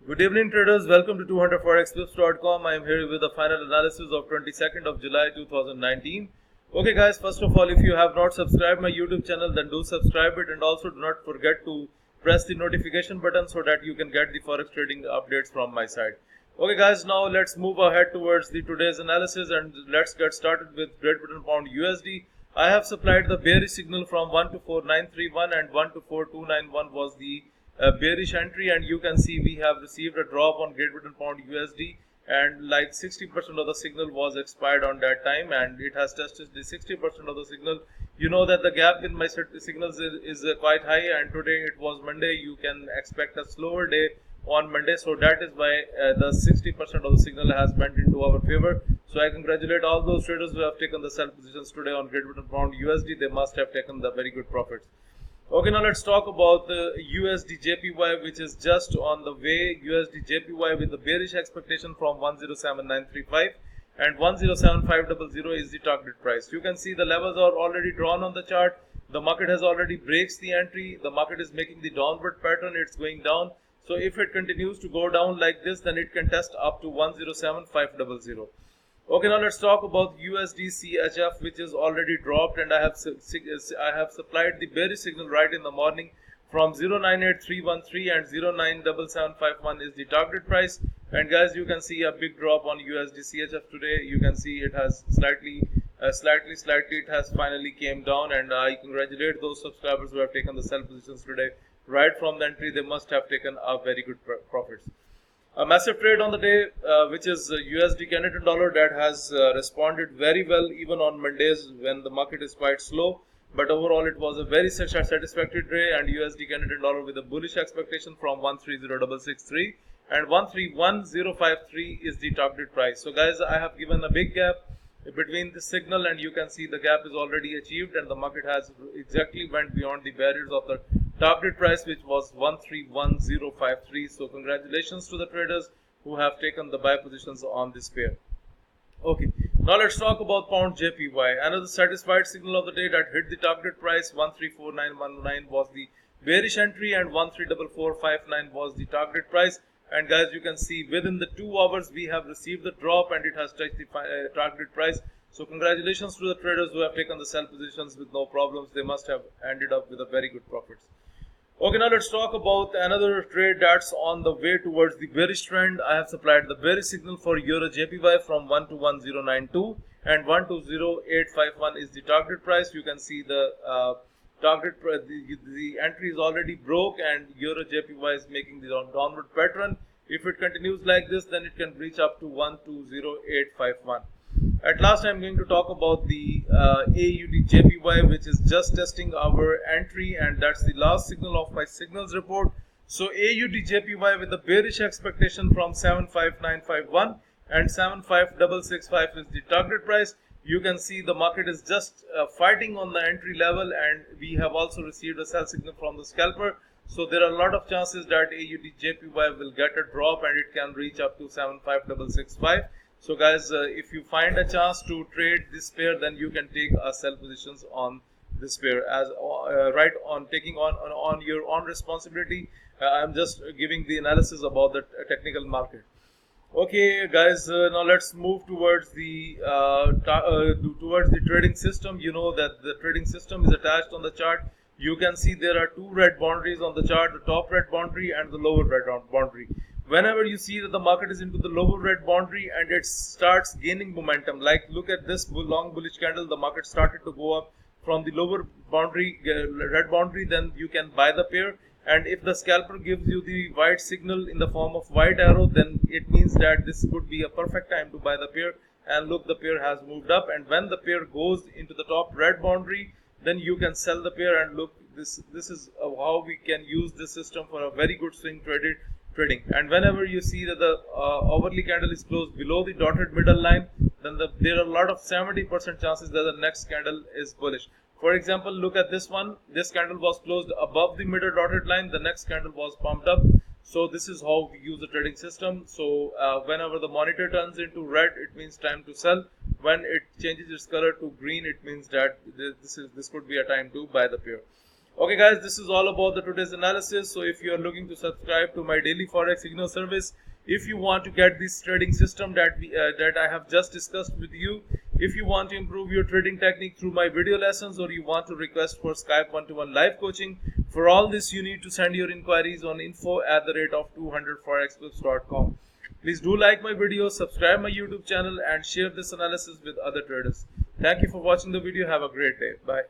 Good evening traders, welcome to 200forexpips.com. I am here with the final analysis of 22nd of July 2019. Okay guys, first of all, if you have not subscribed my YouTube channel, then do subscribe it, and also do not forget to press the notification button so that you can get the forex trading updates from my side. Okay guys, now let's move ahead towards the today's analysis and let's get started with Great Britain Pound USD. I have supplied the bearish signal from 1 to 4931 and 1 to 4291 was the bearish entry, and you can see we have received a drop on Great Britain Pound USD, and like 60% of the signal was expired on that time, and it has tested the 60% of the signal. You know that the gap in my signals is quite high, and today it was Monday. You can expect a slower day on Monday, so that is why the 60% of the signal has went into our favor. So I congratulate all those traders who have taken the sell positions today on Great Britain Pound USD. They must have taken the very good profits. Okay, now let's talk about the USDJPY, which is just on the way. USDJPY with the bearish expectation from 107935 and 107500 is the target price. You can see the levels are already drawn on the chart. The market has already breaks the entry. The market is making the downward pattern. It's going down. So if it continues to go down like this, then it can test up to 107500. Okay, now let's talk about USDCHF, which is already dropped, and I have supplied the bearish signal right in the morning from 098313 and 097751 is the target price. And guys, you can see a big drop on USDCHF today. You can see it has slightly it has finally came down, and I congratulate those subscribers who have taken the sell positions today right from the entry. They must have taken a very good profits. A massive trade on the day, which is USD Canadian dollar, that has responded very well even on Mondays when the market is quite slow. But overall, it was a very satisfactory day, and USD Canadian dollar with a bullish expectation from 130663 and 131053 is the target price. So guys, I have given a big gap between the signal, and you can see the gap is already achieved, and the market has exactly went beyond the barriers of the target price, which was 131053. So congratulations to the traders who have taken the buy positions on this pair. Okay, now let's talk about Pound JPY. Another satisfied signal of the day that hit the target price. 134919 was the bearish entry and 134459 was the target price. And guys, you can see within the 2 hours we have received the drop, and it has touched the target price. So congratulations to the traders who have taken the sell positions with no problems. They must have ended up with a very good profits. Okay, now let's talk about another trade that's on the way towards the bearish trend. I have supplied the bearish signal for EURJPY from 1 to 1092 and 1 to 0851 is the target price. You can see the the entry is already broke, and EURJPY is making the downward pattern. If it continues like this, then it can reach up to 120851. At last, I'm going to talk about the AUDJPY, which is just testing our entry, and that's the last signal of my signals report. So AUDJPY with the bearish expectation from 75951 and 75665 is the target price. You can see the market is just fighting on the entry level, and we have also received a sell signal from the scalper. So there are a lot of chances that AUDJPY will get a drop, and it can reach up to 75665. So guys, if you find a chance to trade this pair, then you can take sell positions on this pair as right on taking on your own responsibility. I'm just giving the analysis about the technical market. Okay guys, now let's move towards the trading system. You know that the trading system is attached on the chart. You can see there are 2 red boundaries on the chart, the top red boundary and the lower red boundary. Whenever you see that the market is into the lower red boundary and it starts gaining momentum, like look at this long bullish candle, the market started to go up from the lower boundary, red boundary, then you can buy the pair. And if the scalper gives you the white signal in the form of white arrow, then it means that this could be a perfect time to buy the pair. And look, the pair has moved up, and when the pair goes into the top red boundary, then you can sell the pair. And look, this is how we can use this system for a very good swing trading. And whenever you see that the hourly candle is closed below the dotted middle line, then there are a lot of 70% chances that the next candle is bullish. For example, look at this one. This candle was closed above the middle dotted line. The next candle was pumped up. So this is how we use the trading system. So whenever the monitor turns into red, it means time to sell. When it changes its color to green, it means that this could be a time to buy the pair. Okay guys, this is all about the today's analysis. So if you are looking to subscribe to my daily Forex signal service, if you want to get this trading system that I have just discussed with you, if you want to improve your trading technique through my video lessons, or you want to request for Skype one-to-one live coaching, for all this you need to send your inquiries on info@200forexclips.com. Please do like my videos, subscribe my YouTube channel, and share this analysis with other traders. Thank you for watching the video. Have a great day. Bye.